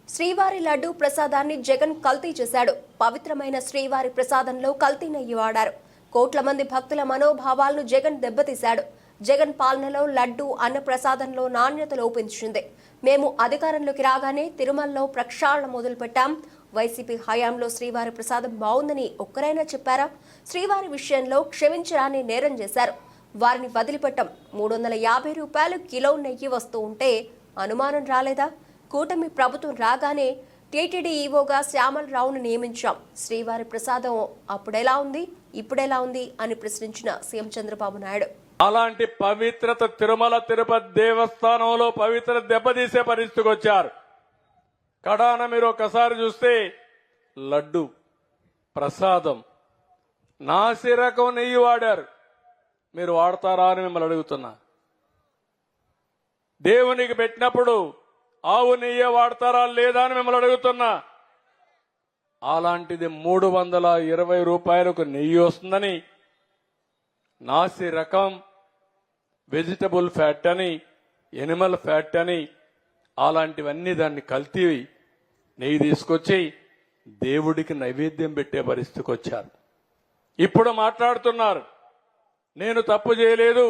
శ్రీవారి లడ్డు ప్రసాదాన్ని జగన్ కల్తీ చేశాడు. పవిత్రమైన శ్రీవారి ప్రసాదంలో కల్తీ నెయ్యి వాడారు. కోట్ల మంది భక్తుల మనోభావాలను జగన్ దెబ్బతీశాడు. జగన్ పాలనలో లడ్డు అన్న ప్రసాదంలో నాణ్యత లోపించింది. మేము అధికారంలోకి రాగానే తిరుమలలో ప్రక్షాళన మొదలుపెట్టాం. వైసీపీ హయాంలో శ్రీవారి ప్రసాదం బాగుందని ఒక్కరైనా చెప్పారా? శ్రీవారి విషయంలో క్షమించరాని నేరం చేశారు. వారిని వదిలిపెట్టం. 350 రూపాయలు కిలో నెయ్యి వస్తూ ఉంటే అనుమానం రాలేదా? కూటమి ప్రభుత్వం రాగానే టీటీడీ ఈవోగా శ్యామలరావును నియమించాం. శ్రీవారి ప్రసాదం అప్పుడెలా ఉంది, ఇప్పుడెలా ఉంది అని ప్రశ్నించిన సీఎం చంద్రబాబు నాయుడు. అలాంటి పవిత్రత తిరుమల తిరుపతి దేవస్థానంలో పవిత్ర దెబ్బతీసే పరిస్థితికి వచ్చారు. కడాన మీరు ఒకసారి చూస్తే లడ్డు ప్రసాదం నాసి రకం నెయ్యి వాడారు. మీరు వాడతారా అని మిమ్మల్ని అడుగుతున్నా. దేవునికి పెట్టినప్పుడు ఆవు నెయ్యి వాడతారా లేదా అని మిమ్మల్ని అడుగుతున్నా. అలాంటిది 320 రూపాయలకు నెయ్యి వస్తుందని నాసి రకం వెజిటబుల్ ఫ్యాట్ అని ఎనిమల్ ఫ్యాట్ అని అలాంటివన్నీ దాన్ని కల్తీ నెయ్యి తీసుకొచ్చి దేవుడికి నైవేద్యం పెట్టే పరిస్థితికి వచ్చారు. ఇప్పుడు మాట్లాడుతున్నారు నేను తప్పు చేయలేదు,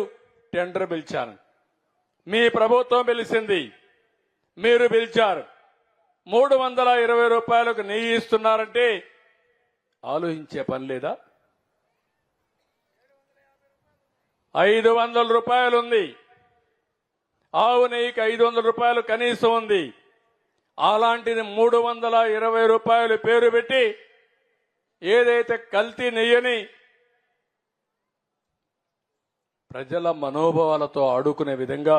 టెండర్ పిలిచాను. మీ ప్రభుత్వం పిలిచింది, మీరు పిలిచారు. 320 రూపాయలకు నెయ్యి ఇస్తున్నారంటే ఆలోచించే పని లేదా? 500 రూపాయలు ఉంది. ఆవు నెయ్యికి 500 రూపాయలు కనీసం ఉంది. అలాంటిది 320 రూపాయలు పేరు పెట్టి ఏదైతే కల్తీ నెయ్యని ప్రజల మనోభావాలతో ఆడుకునే విధంగా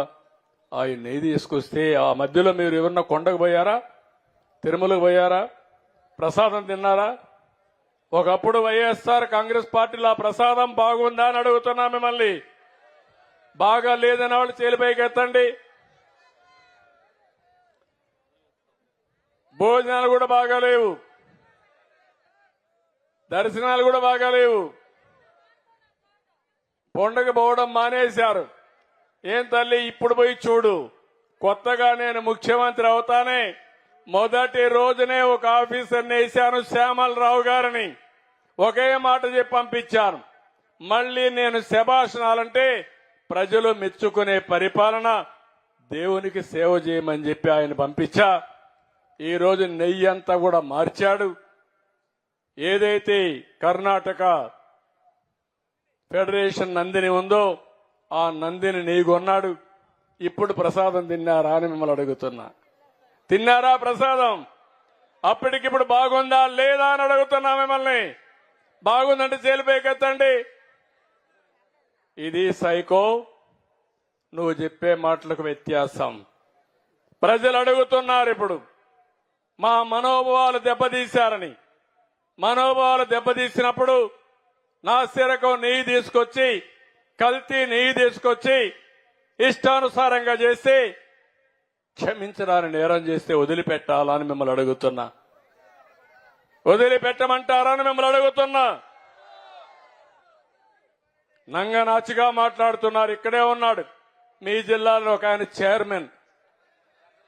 ఆయన నెయ్యి తీసుకొస్తే ఆ మధ్యలో మీరు ఎవరన్నా కొండకు పోయారా, తిరుమలకు పోయారా, ప్రసాదం తిన్నారా? ఒకప్పుడు వైఎస్ఆర్ కాంగ్రెస్ పార్టీలో ఆ ప్రసాదం బాగుందా అని అడుగుతున్నా మిమ్మల్ని. బాగా లేదని వాళ్ళు చేలిపైకి ఎత్తండి. భోజనాలు కూడా బాగాలేవు, దర్శనాలు కూడా బాగాలేవు. పండుగ పోవడం మానేశారు. ఏం తల్లి ఇప్పుడు పోయి చూడు. కొత్తగా నేను ముఖ్యమంత్రి అవుతానే మొదటి రోజునే ఒక ఆఫీసర్ని వేశాను, శ్యామలరావు గారిని. ఒకే మాట చెప్పి పంపించాను. మళ్లీ నేను శభాషణాలంటే ప్రజలు మెచ్చుకునే పరిపాలన, దేవునికి సేవ చేయమని చెప్పి ఆయన పంపించా. ఈ రోజు నెయ్యి అంతా కూడా మార్చాడు. ఏదైతే కర్ణాటక ఫెడరేషన్ నందిని ఉందో ఆ నందిని నెయ్యి కొన్నాడు. ఇప్పుడు ప్రసాదం తిన్నారా అని మిమ్మల్ని అడుగుతున్నా. తిన్నారా ప్రసాదం? అప్పటికిప్పుడు బాగుందా లేదా అని అడుగుతున్నా మిమ్మల్ని. బాగుందంటే చేలిపైకెత్తండి. ఇది సైకో, నువ్వు చెప్పే మాటలకు వ్యత్యాసం. ప్రజలు అడుగుతున్నారు ఇప్పుడు మా మనోభావాలు దెబ్బతీశారని. మనోభావాలు దెబ్బతీసినప్పుడు నాసిరకం నెయ్యి తీసుకొచ్చి, కల్తీ నెయ్యి తీసుకొచ్చి ఇష్టానుసారంగా చేసి క్షమించడాన్ని నేరం చేస్తే వదిలిపెట్టాలని మిమ్మల్ని అడుగుతున్నా. వదిలిపెట్టమంటారని మిమ్మల్ని అడుగుతున్నా. నంగనాచిగా మాట్లాడుతున్నారు. ఇక్కడే ఉన్నాడు మీ జిల్లాలో ఒక ఆయన చైర్మన్,